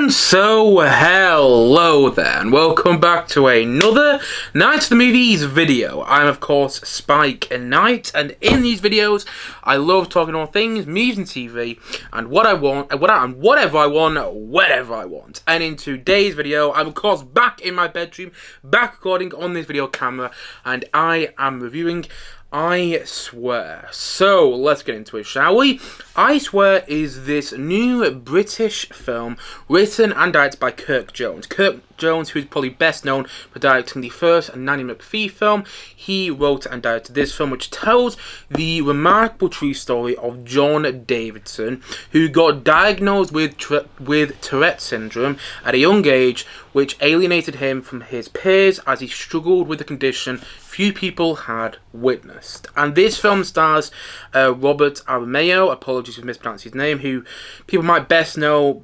So hello there, and welcome back to another Night of the Movies video. I'm of course Spike and Knight, and in these videos I love talking all things movies and TV and what I want and whatever I want, whenever I want. And in today's video, I'm of course back in my bedroom, back recording on this video camera, and I am reviewing I Swear. So let's get into it, shall we? I Swear is this new British film written and directed by Kirk Jones. Kirk Jones, who is probably best known for directing the first Nanny McPhee film. He wrote and directed this film, which tells the remarkable true story of John Davidson, who got diagnosed with Tourette syndrome at a young age, which alienated him from his peers as he struggled with the condition few people had witnessed. And this film stars Robert Aramayo, apologies for mispronouncing his name, who people might best know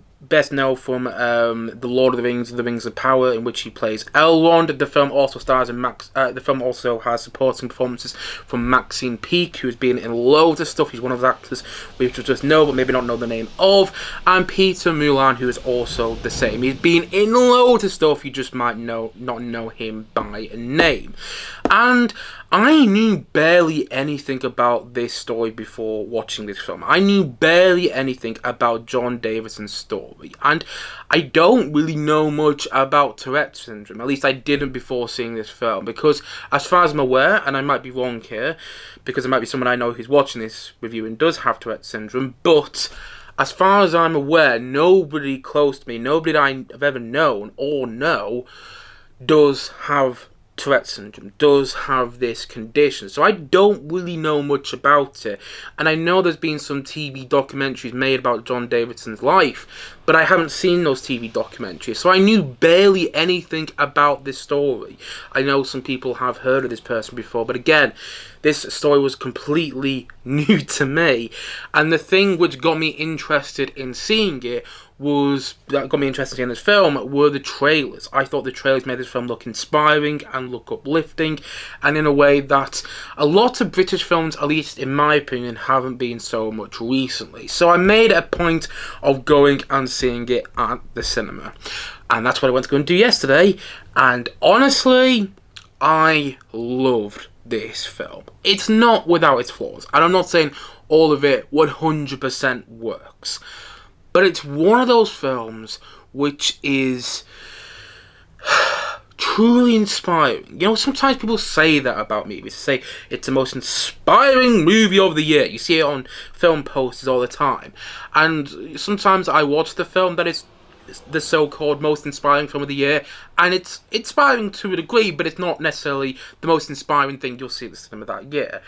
from The Lord of the Rings of Power, in which he plays Elrond. The film also stars in the film also has supporting performances from Maxine Peake, who's been in loads of stuff. He's one of the actors we just know but maybe not know the name of, and Peter Mullan, who is also the same. He's been in loads of stuff, you just might not know him by name. And I knew barely anything about this story before watching this film. I knew barely anything about John Davidson's story. And I don't really know much about Tourette syndrome. At least I didn't before seeing this film. Because as far as I'm aware, and I might be wrong here, because there might be someone I know who's watching this review and does have Tourette syndrome, but as far as I'm aware, nobody close to me, nobody that I've ever known or know, does have Tourette syndrome, does have this condition. So I don't really know much about it. And I know there's been some TV documentaries made about John Davidson's life, but I haven't seen those TV documentaries. So I knew barely anything about this story. I know some people have heard of this person before, but again, this story was completely new to me. And the thing which got me interested in seeing it in this film were the trailers. I thought the trailers made this film look inspiring and look uplifting, and in a way that a lot of British films, at least in my opinion, haven't been so much recently. So I made a point of going and seeing it at the cinema, and that's what I went to go and do yesterday. And honestly, I loved this film. It's not without its flaws, and I'm not saying all of it 100% works, but it's one of those films which is truly inspiring. You know, sometimes people say that about movies. They say it's the most inspiring movie of the year. You see it on film posters all the time. And sometimes I watch the film that is the so-called most inspiring film of the year, and it's inspiring to a degree, but it's not necessarily the most inspiring thing you'll see at the cinema that year.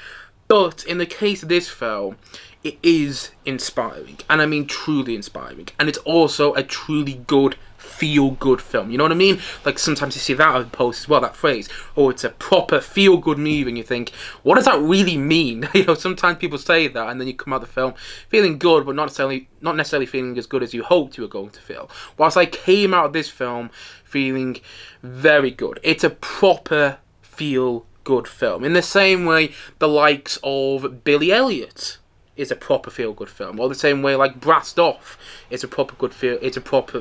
But in the case of this film, it is inspiring, and I mean truly inspiring, and it's also a truly good, feel-good film. You know what I mean? Like sometimes you see that on posts as well, that phrase, oh, it's a proper feel-good movie, and you think, what does that really mean? You know, sometimes people say that, and then you come out of the film feeling good, but not necessarily feeling as good as you hoped you were going to feel. Whilst I came out of this film feeling very good. It's a proper feel-good film, in the same way the likes of Billy Elliot is a proper feel-good film, or the same way like Brassed Off is a proper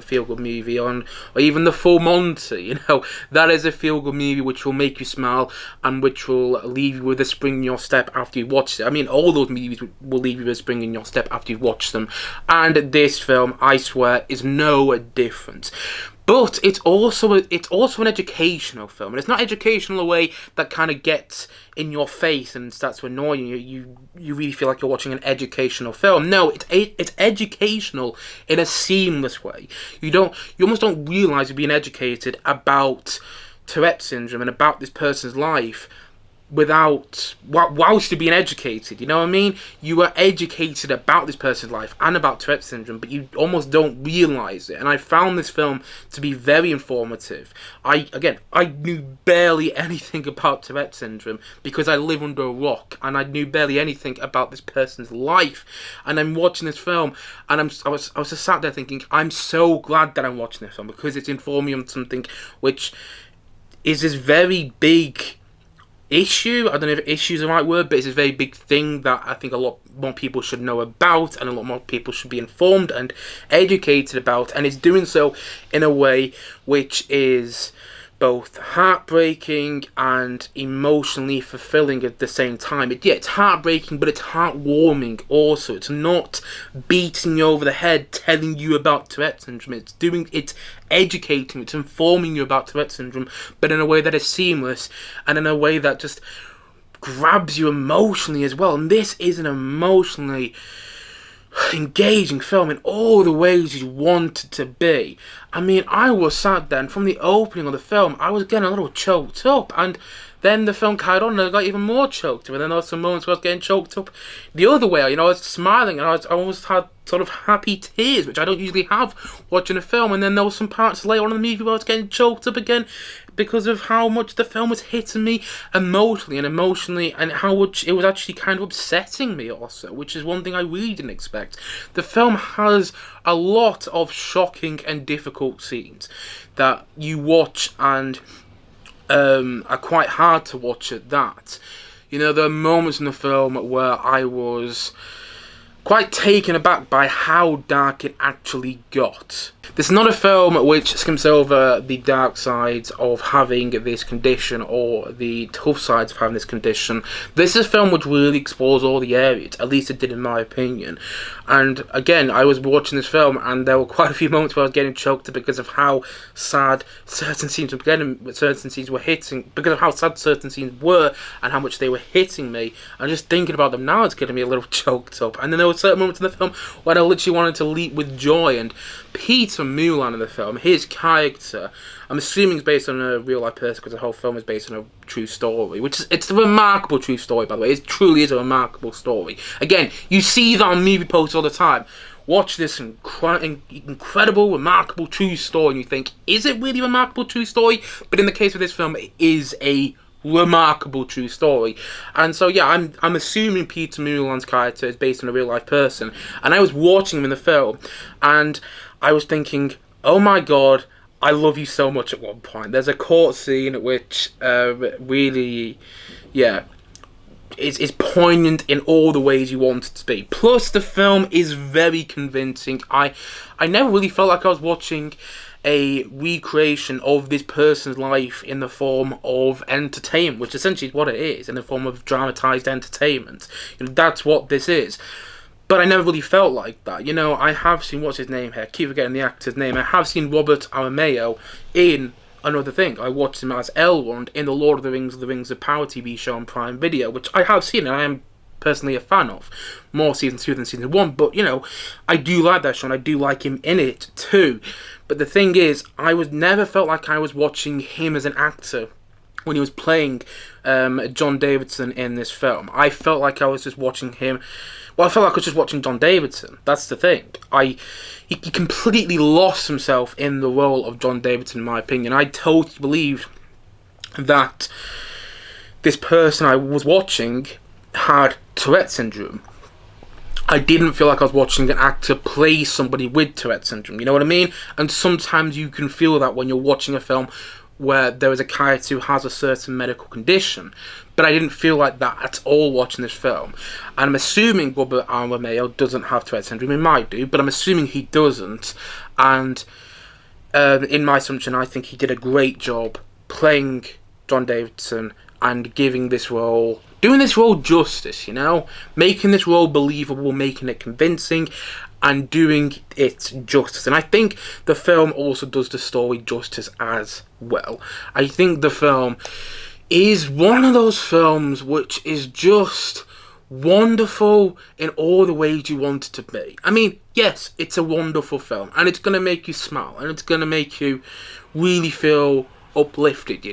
feel-good movie, or even The Full Monty. You know, that is a feel-good movie which will make you smile and which will leave you with a spring in your step after you watch it. I mean, all those movies will leave you with a spring in your step after you've watched them, and this film, I Swear, is no different. But it's also an educational film, and it's not educational in a way that kind of gets in your face and starts to annoy you. You really feel like you're watching an educational film. No, it's educational in a seamless way. You almost don't realize you're being educated about Tourette syndrome and about this person's life whilst you're being educated. You know what I mean? You are educated about this person's life and about Tourette syndrome, but you almost don't realise it. And I found this film to be very informative. I knew barely anything about Tourette syndrome because I live under a rock, and I knew barely anything about this person's life. And I'm watching this film, and I was just sat there thinking, I'm so glad that I'm watching this film, because it's informing me on something which is this very big issue. I don't know if issue is the right word, but it's a very big thing that I think a lot more people should know about, and a lot more people should be informed and educated about, and it's doing so in a way which is both heartbreaking and emotionally fulfilling at the same time. It's heartbreaking, but it's heartwarming also. It's not beating you over the head telling you about Tourette syndrome. It's educating, it's informing you about Tourette syndrome, but in a way that is seamless and in a way that just grabs you emotionally as well. And this is an emotionally engaging film in all the ways you want it to be. I mean, I was sat there, and from the opening of the film, I was getting a little choked up, and then the film carried on and I got even more choked up, and then there were some moments where I was getting choked up the other way. I was smiling, and I almost had sort of happy tears, which I don't usually have watching a film, and then there were some parts later on in the movie where I was getting choked up again because of how much the film was hitting me emotionally, and how much it was actually kind of upsetting me also, which is one thing I really didn't expect. The film has a lot of shocking and difficult scenes that you watch and are quite hard to watch at that. There are moments in the film where I was quite taken aback by how dark it actually got. This is not a film which skims over the dark sides of having this condition or the tough sides of having this condition. This is a film which really explores all the areas, at least it did in my opinion. And again, I was watching this film and there were quite a few moments where I was getting choked up because of how sad certain scenes were hitting, because of how sad certain scenes were and how much they were hitting me. And just thinking about them now, it's getting me a little choked up. And then there were certain moments in the film where I literally wanted to leap with joy. And Peter Mulan in the film, his character, I'm assuming it's based on a real life person because the whole film is based on a true story, it's a remarkable true story, by the way. It truly is a remarkable story. Again, you see that on movie posters all the time. Watch this incredible, remarkable true story and you think, is it really a remarkable true story? But in the case of this film, it is a remarkable true story. And so yeah, I'm assuming Peter Mulan's character is based on a real life person, and I was watching him in the film and I was thinking, oh my god, I love you so much at one point. There's a court scene which really, is poignant in all the ways you want it to be. Plus, the film is very convincing. I never really felt like I was watching a recreation of this person's life in the form of entertainment, which essentially is what it is, in the form of dramatized entertainment. That's what this is. But I never really felt like that. I have seen, what's his name here? I keep forgetting the actor's name. I have seen Robert Aramayo in another thing. I watched him as Elrond in the Lord of the Rings of Power TV show on Prime Video, which I have seen and I am personally a fan of. More Season 2 than Season 1, but, I do like that show and I do like him in it too. But the thing is, I never felt like I was watching him as an actor when he was playing John Davidson in this film. I felt like I was just watching him. Well, I felt like I was just watching John Davidson. That's the thing. He completely lost himself in the role of John Davidson, in my opinion. I totally believed that this person I was watching had Tourette syndrome. I didn't feel like I was watching an actor play somebody with Tourette syndrome. You know what I mean? And sometimes you can feel that when you're watching a film where there is a character who has a certain medical condition. But I didn't feel like that at all watching this film. And I'm assuming Robert Aramayo doesn't have Tourette syndrome. He might do, but I'm assuming he doesn't. And in my assumption, I think he did a great job playing John Davidson and giving this role, doing this role justice, making this role believable, making it convincing, and doing it justice. And I think the film also does the story justice as well. I think the film is one of those films which is just wonderful in all the ways you want it to be. I mean, yes, it's a wonderful film, and it's going to make you smile, and it's going to make you really feel uplifted,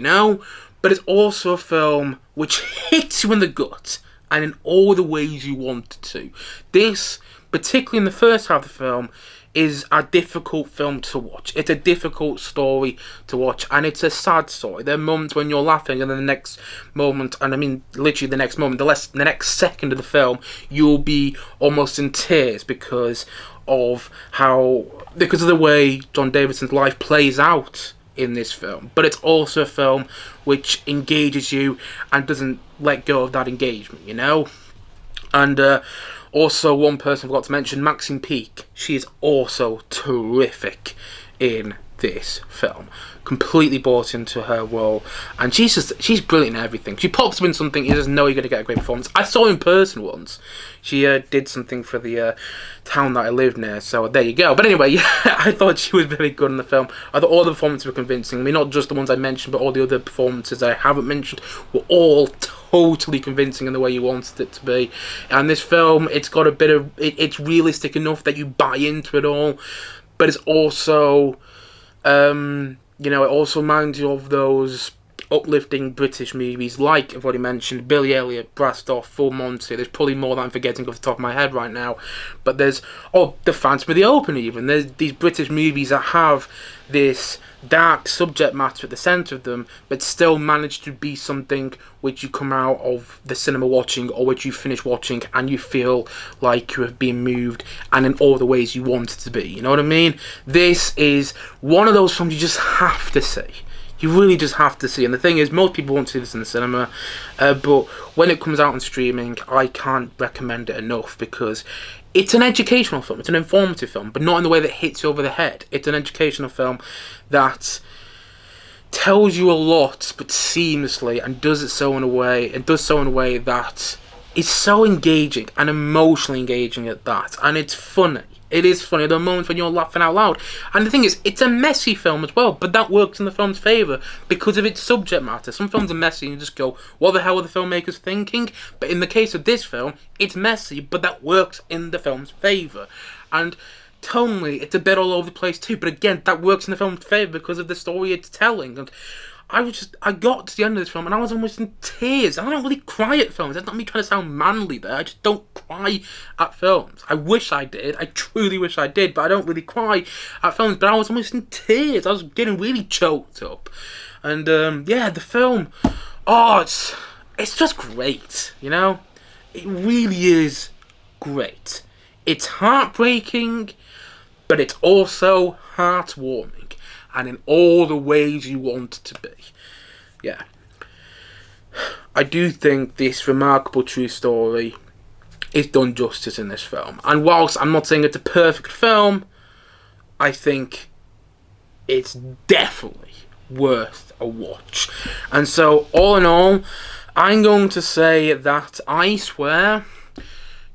But it's also a film which hits you in the gut, and in all the ways you want it to. This, particularly in the first half of the film, is a difficult film to watch. It's a difficult story to watch, and it's a sad story. There are moments when you're laughing, and then the next moment, and I mean literally the next moment, the next second of the film, you'll be almost in tears because of the way John Davidson's life plays out in this film, but it's also a film which engages you and doesn't let go of that engagement, you know? And also, one person I forgot to mention, Maxine Peake. She is also terrific in this film. Completely bought into her role, and she's brilliant in everything. She pops up in something, you just know you're going to get a great performance. I saw her in person once. She did something for the town that I live near, so there you go. But anyway, yeah, I thought she was very good in the film. I thought all the performances were convincing. I mean, not just the ones I mentioned, but all the other performances I haven't mentioned were all totally convincing in the way you wanted it to be. And this film, it's got a bit of... it's realistic enough that you buy into it all, but it's also... you know, it also reminds you of those uplifting British movies like I've already mentioned, Billy Elliot, Brassed Full Monty. There's probably more that I'm forgetting off the top of my head right now, but there's The Phantom of the Opera even. There's these British movies that have this dark subject matter at the centre of them, but still manage to be something which you come out of the cinema watching, or which you finish watching and you feel like you have been moved and in all the ways you want it to be. You know what I mean? This is one of those films you just have to see. You really just have to see. And the thing is, most people won't see this in the cinema, but when it comes out on streaming, I can't recommend it enough, because it's an educational film. It's an informative film, but not in the way that hits you over the head. It's an educational film that tells you a lot, but seamlessly, and does so in a way that is so engaging and emotionally engaging at that. And it's funny. It is funny. There are moments when you're laughing out loud. And the thing is, it's a messy film as well, but that works in the film's favour because of its subject matter. Some films are messy and you just go, what the hell are the filmmakers thinking? But in the case of this film, it's messy, but that works in the film's favour. And tonally, it's a bit all over the place too, but again, that works in the film's favour because of the story it's telling. And I got to the end of this film and I was almost in tears. I don't really cry at films. That's not me trying to sound manly there. I just don't cry at films. I wish I did. I truly wish I did, but I don't really cry at films. But I was almost in tears. I was getting really choked up. And yeah, the film, it's just great, you know? It really is great. It's heartbreaking, but it's also heartwarming. And in all the ways you want it to be. Yeah. I do think this remarkable true story is done justice in this film. And whilst I'm not saying it's a perfect film, I think it's definitely worth a watch. And so, all in all, I'm going to say that I swear,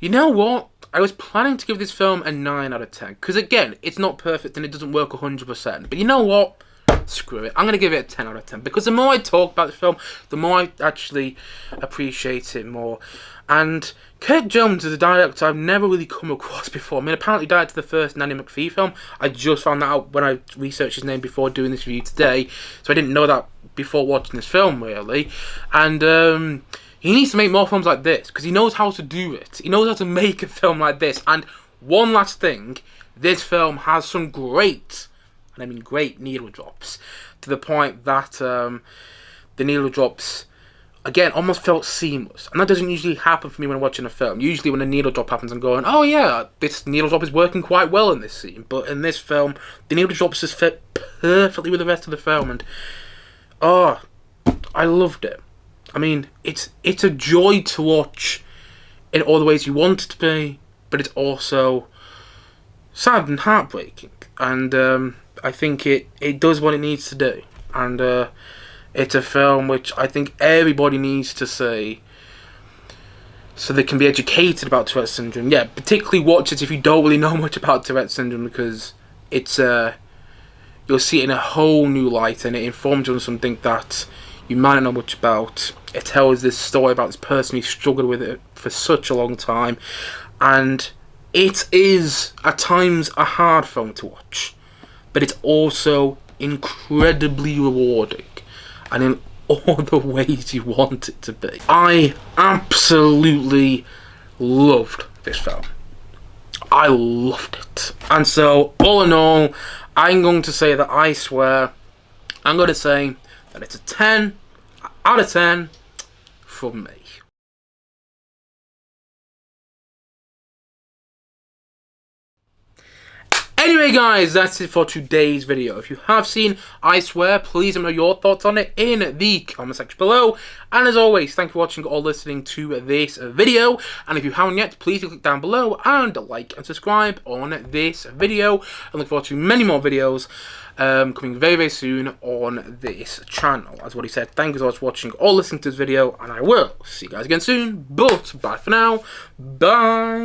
you know what? I was planning to give this film a 9 out of 10. Because again, it's not perfect and it doesn't work 100%. But you know what? Screw it. I'm going to give it a 10 out of 10. Because the more I talk about this film, the more I actually appreciate it more. And Kirk Jones is a director I've never really come across before. I mean, apparently he directed the first Nanny McPhee film. I just found that out when I researched his name before doing this review today. So I didn't know that before watching this film, really. And he needs to make more films like this, because he knows how to do it. He knows how to make a film like this. And one last thing, this film has some great, and I mean great, needle drops. To the point that the needle drops, again, almost felt seamless. And that doesn't usually happen for me when I'm watching a film. Usually when a needle drop happens, I'm going, oh yeah, this needle drop is working quite well in this scene. But in this film, the needle drops just fit perfectly with the rest of the film. And, I loved it. I mean, it's a joy to watch in all the ways you want it to be, but it's also sad and heartbreaking. And I think it does what it needs to do. And it's a film which I think everybody needs to see so they can be educated about Tourette syndrome. Yeah, particularly watch it if you don't really know much about Tourette syndrome, because it's you'll see it in a whole new light, and it informs you on something that you might not know much about. It tells this story about this person who struggled with it for such a long time. And it is, at times, a hard film to watch. But it's also incredibly rewarding. And in all the ways you want it to be. I absolutely loved this film. I loved it. And so, all in all, I'm going to say that I swear, I'm going to say that it's a 10 out of 10 from me. Anyway, guys, that's it for today's video. If you have seen I Swear, please let me know your thoughts on it in the comment section below. And as always, thank you for watching or listening to this video. And if you haven't yet, please click down below and like and subscribe on this video. And look forward to many more videos coming very, very soon on this channel. As what he said, thank you so much for watching or listening to this video, and I will see you guys again soon. But bye for now. Bye.